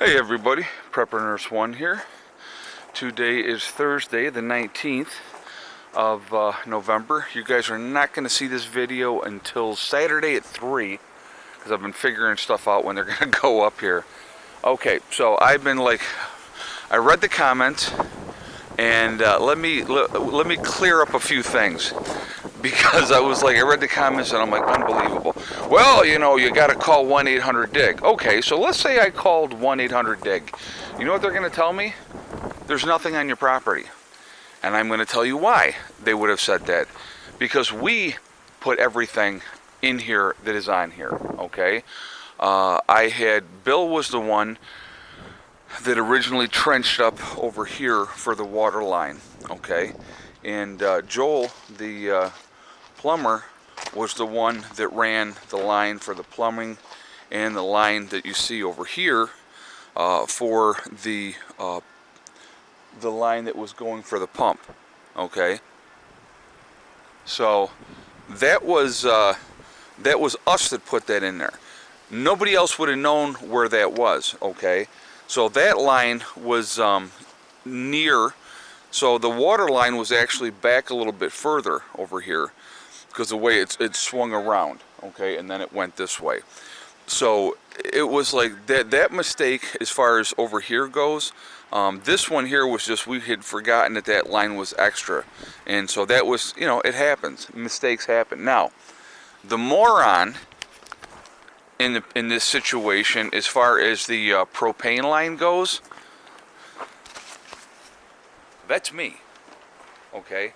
Hey everybody, Prepper Nurse 1 here. Today is Thursday the 19th of November. You guys are not going to see this video until Saturday at 3 because I've been figuring stuff out when they're going to go up here. Okay, so I've been I read the comments and let me clear up a few things. Because I read the comments and I'm like, unbelievable. Well, you know, you got to call 1-800-DIG. Okay, so let's say I called 1-800-DIG. You know what they're going to tell me? There's nothing on your property. And I'm going to tell you why they would have said that. Because we put everything in here that is on here, okay? Bill was the one that originally trenched up over here for the water line, okay? And Joel, the plumber, was the one that ran the line for the plumbing and the line that you see over here for the line that was going for the pump. Okay, so that was us that put that in there. Nobody else would have known where that was. Okay, so that line was near. So the water line was actually back a little bit further over here because the way it swung around, okay, and then it went this way. So it was like that mistake as far as over here goes. This one here was just we had forgotten that line was extra, and so that was, you know, it happens. Mistakes happen. Now, the moron in this situation as far as the propane line goes, that's me, okay?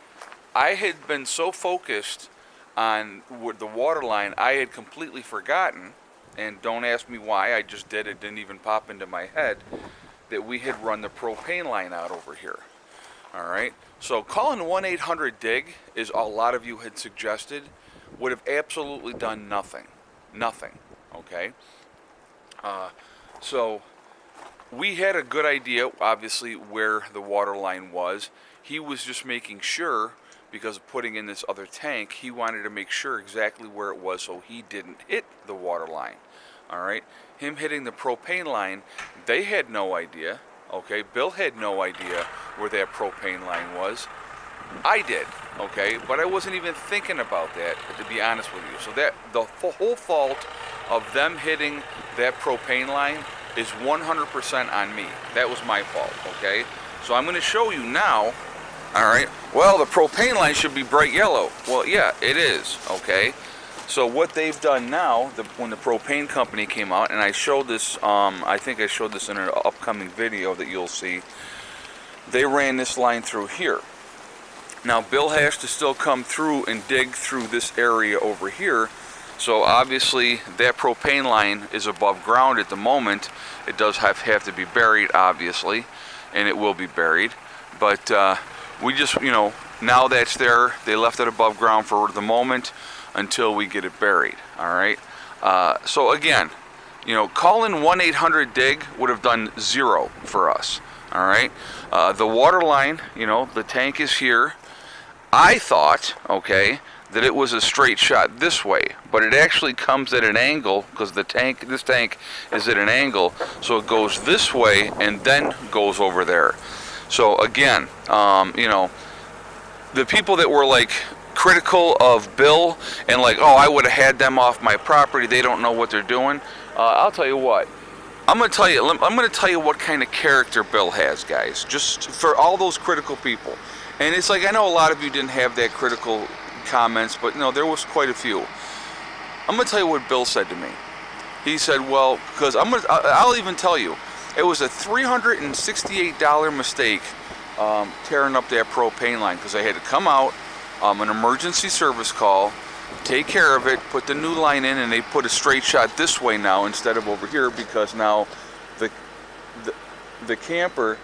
I had been so focused on the water line, I had completely forgotten, and don't ask me why, I just did, it didn't even pop into my head, that we had run the propane line out over here. Alright, so calling 1-800-DIG, as a lot of you had suggested, would have absolutely done nothing. Nothing, okay? So we had a good idea, obviously, where the water line was. He was just making sure, because of putting in this other tank, he wanted to make sure exactly where it was so he didn't hit the water line. All right? Him hitting the propane line, they had no idea. Okay? Bill had no idea where that propane line was. I did. Okay? But I wasn't even thinking about that, to be honest with you. So that the whole fault of them hitting that propane line is 100% on me. That was my fault, okay? So I'm going to show you now, all right? Well, the propane line should be bright yellow. Well, yeah, it is, okay? So what they've done now, when the propane company came out, and I showed this, I think I showed this in an upcoming video that you'll see, they ran this line through here. Now, Bill has to still come through and dig through this area over here. So obviously that propane line is above ground at the moment. It does have to be buried, obviously, and it will be buried. But we just, you know, now that's there, they left it above ground for the moment until we get it buried, all right? So again, you know, calling 1-800-DIG would have done zero for us, all right? The water line, you know, the tank is here. I thought, okay, that it was a straight shot this way, but it actually comes at an angle because this tank is at an angle, so it goes this way and then goes over there. So again, you know, the people that were like critical of Bill and like, oh, I would have had them off my property, they don't know what they're doing. I'll tell you what. I'm going to tell you what kind of character Bill has, guys, just for all those critical people. And it's like, I know a lot of you didn't have that critical comments, but no, there was quite a few. I'm going to tell you what Bill said to me. He said, well, because I'll even tell you, it was a $368 mistake tearing up that propane line because I had to come out, an emergency service call, take care of it, put the new line in, and they put a straight shot this way now instead of over here because now the camper's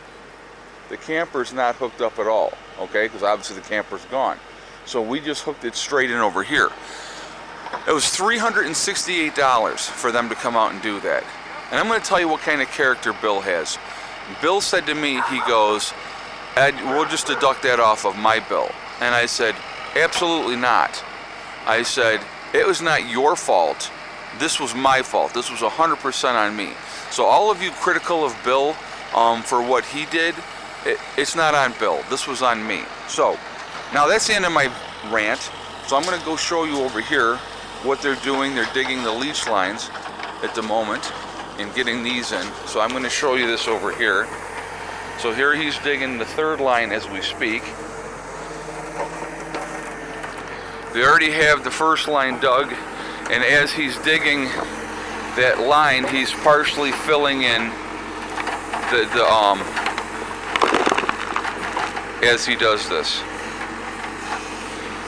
not hooked up at all, okay, because obviously the camper's gone. So we just hooked it straight in over here. It was $368 for them to come out and do that. And I'm going to tell you what kind of character Bill has. Bill said to me, he goes, Ed, we'll just deduct that off of my bill. And I said, absolutely not. I said, it was not your fault. This was my fault. This was 100% on me. So all of you critical of Bill for what he did, it's not on Bill. This was on me. So now that's the end of my rant. So I'm going to go show you over here what they're doing. They're digging the leech lines at the moment and getting these in. So I'm going to show you this over here. So here he's digging the third line as we speak. They already have the first line dug, and as he's digging that line, he's partially filling in as he does this,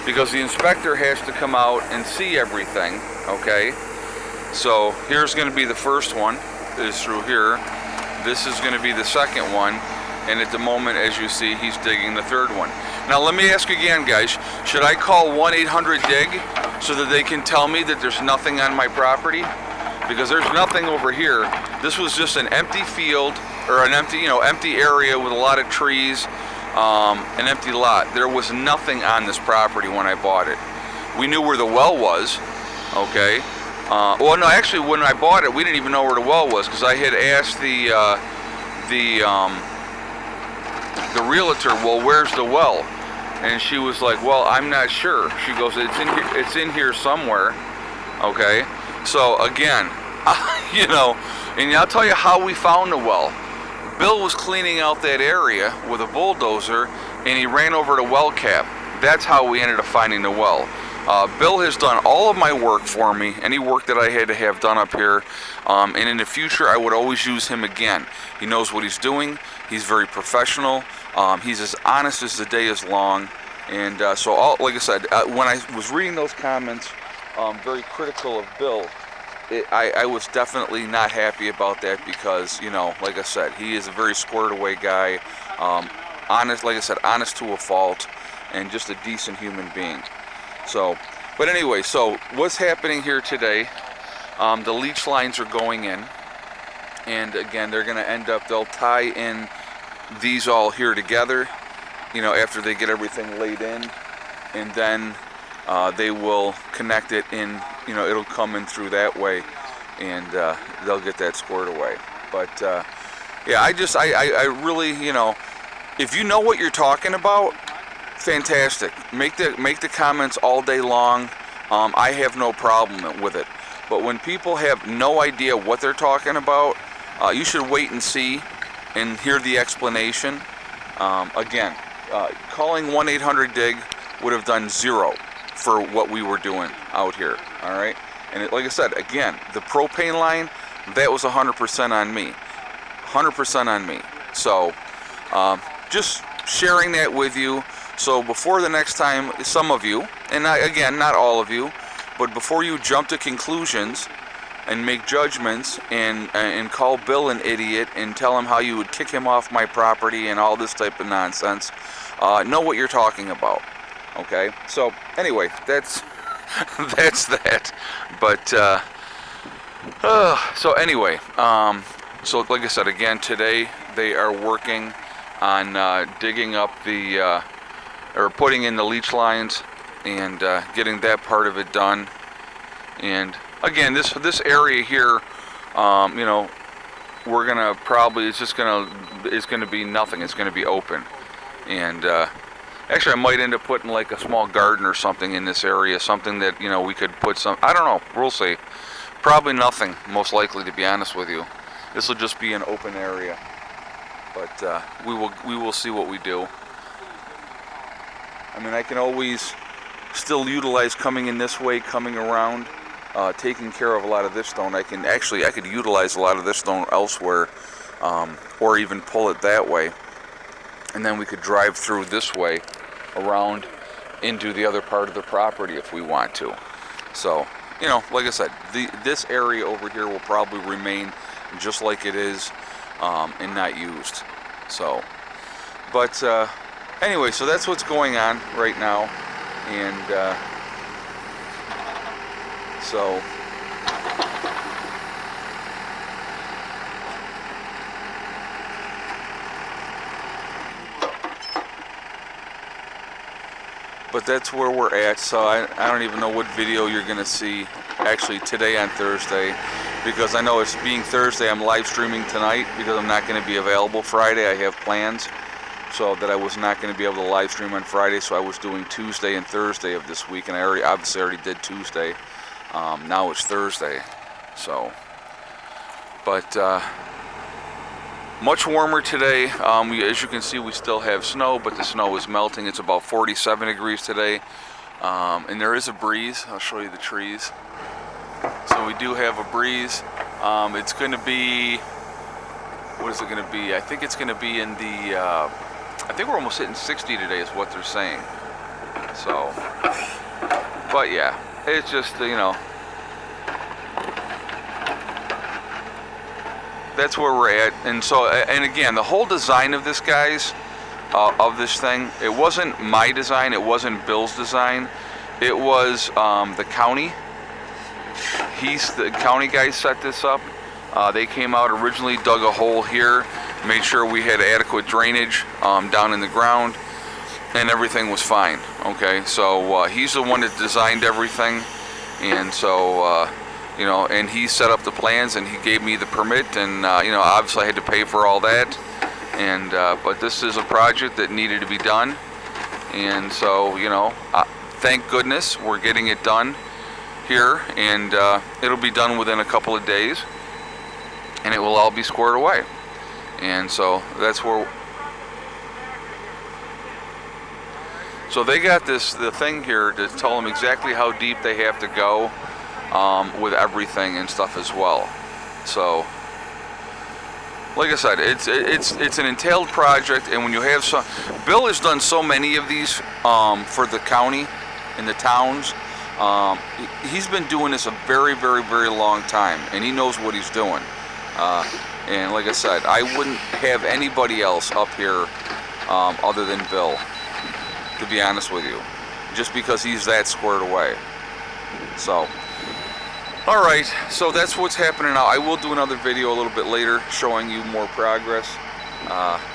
because the inspector has to come out and see everything. Okay, so here's going to be the first one, is through here. This is going to be the second one, and at the moment, as you see, he's digging the third one. Now let me ask again, guys, should I call 1-800-DIG so that they can tell me that there's nothing on my property? Because there's nothing over here. This was just an empty field, or an empty, empty area with a lot of trees, an empty lot. There was nothing on this property when I bought it. We knew where the well was, okay? Well, no, actually, when I bought it, we didn't even know where the well was, because I had asked the realtor, well, where's the well? And she was like, well, I'm not sure. She goes, it's in here somewhere. Okay, so again, and I'll tell you how we found the well. Bill was cleaning out that area with a bulldozer, and he ran over the well cap. That's how we ended up finding the well. Bill has done all of my work for me, any work that I had to have done up here, and in the future I would always use him again. He knows what he's doing. He's very professional. He's as honest as the day is long. And like I said, when I was reading those comments, very critical of Bill, I was definitely not happy about that, because, like I said, he is a very squared away guy, honest, like I said, honest to a fault, and just a decent human being. So, but anyway, so what's happening here today, the leech lines are going in, and again, they're going to end up, they'll tie in these all here together, after they get everything laid in, and then they will connect it in, it'll come in through that way, and they'll get that squared away. But yeah, I really, if you know what you're talking about, fantastic. Make the comments all day long. I have no problem with it. But when people have no idea what they're talking about, you should wait and see and hear the explanation. Again, calling 1-800-DIG would have done zero for what we were doing out here. All right, and like I said, again, the propane line, that was 100% on me, 100% on me. So just sharing that with you. So before the next time, some of you, and not all of you, but before you jump to conclusions and make judgments and call Bill an idiot and tell him how you would kick him off my property and all this type of nonsense, know what you're talking about. Okay, so anyway, that's that. But so anyway, so like I said, again, today they are working on digging up or putting in the leech lines and getting that part of it done. And again, this area here, we're gonna probably, it's gonna be nothing. It's gonna be open. And actually, I might end up putting like a small garden or something in this area, something that we could put some. I don't know. We'll see. Probably nothing, most likely, to be honest with you. This will just be an open area. But we will see what we do. I mean, I can always still utilize coming in this way, coming around, taking care of a lot of this stone. I could utilize a lot of this stone elsewhere, or even pull it that way, and then we could drive through this way around into the other part of the property if we want to. So, like I said, this area over here will probably remain just like it is, and not used. So, but anyway, so that's what's going on right now, and so but that's where we're at. So I don't even know what video you're gonna see actually today on Thursday, because I know it's being Thursday, I'm live streaming tonight because I'm not going to be available Friday. I have plans, so that I was not going to be able to live stream on Friday, so I was doing Tuesday and Thursday of this week, and I obviously already did Tuesday. Now it's Thursday, so, but much warmer today. As you can see, we still have snow, but the snow is melting. It's about 47 degrees today, and there is a breeze. I'll show you the trees. So we do have a breeze. It's going to be, what is it going to be? I think it's going to be in the, I think we're almost hitting 60 today is what they're saying. So, but yeah, it's just, you know, that's where we're at. And so, and again, the whole design of this, guys, of this thing, it wasn't my design, it wasn't Bill's design, it was the county. The county guys set this up. They came out originally, dug a hole here, made sure we had adequate drainage down in the ground, and everything was fine. Okay, so he's the one that designed everything, and so you know, and he set up the plans, and he gave me the permit, and you know, obviously I had to pay for all that, and but this is a project that needed to be done, and so, you know, thank goodness we're getting it done here, and it'll be done within a couple of days, and it will all be squared away. And so that's where, so they got the thing here to tell them exactly how deep they have to go with everything and stuff as well. So like I said, it's an entailed project, and when you have some, Bill has done so many of these for the county and the towns. He's been doing this a very, very, very long time, and he knows what he's doing. And like I said, I wouldn't have anybody else up here other than Bill, to be honest with you, just because he's that squared away. So, all right, so that's what's happening now. I will do another video a little bit later showing you more progress.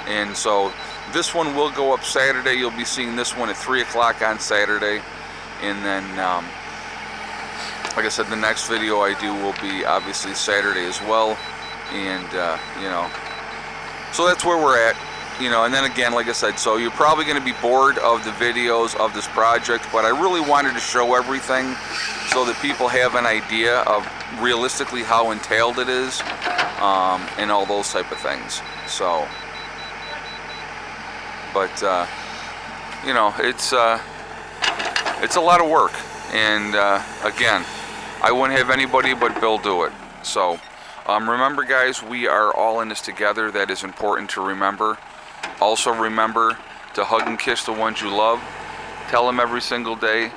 And so this one will go up Saturday. You'll be seeing this one at 3 o'clock on Saturday. And then, like I said, the next video I do will be obviously Saturday as well. And, you know, so that's where we're at, you know. And then again, like I said, so you're probably going to be bored of the videos of this project, but I really wanted to show everything so that people have an idea of realistically how entailed it is, and all those type of things. So, but, you know, it's a lot of work, and again, I wouldn't have anybody but Bill do it. So remember, guys, we are all in this together. That is important to remember. Also remember to hug and kiss the ones you love. Tell them every single day.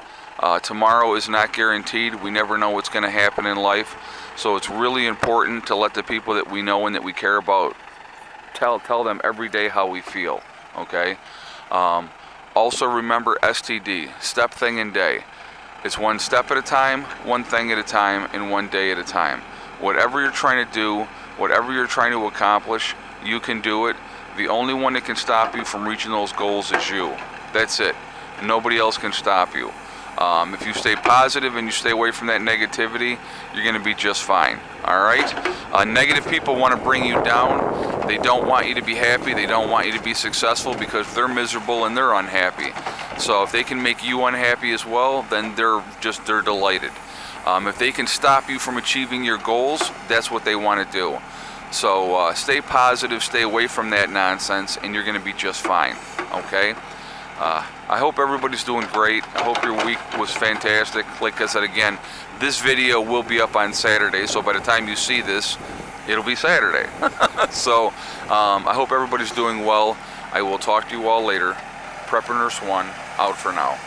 Tomorrow is not guaranteed. We never know what's going to happen in life, so it's really important to let the people that we know and that we care about tell them every day how we feel. Okay. Also remember STD, step, thing, and day. It's one step at a time, one thing at a time, and one day at a time. Whatever you're trying to do, whatever you're trying to accomplish, you can do it. The only one that can stop you from reaching those goals is you. That's it. Nobody else can stop you. If you stay positive and you stay away from that negativity, you're going to be just fine. All right? Negative people want to bring you down. They don't want you to be happy. They don't want you to be successful because they're miserable and they're unhappy. So if they can make you unhappy as well, then they're delighted. If they can stop you from achieving your goals, that's what they want to do. So stay positive, stay away from that nonsense, and you're going to be just fine. Okay? I hope everybody's doing great. I hope your week was fantastic. Like I said again, this video will be up on Saturday, so by the time you see this, it'll be Saturday. So I hope everybody's doing well. I will talk to you all later. Prepper Nurse 1, out for now.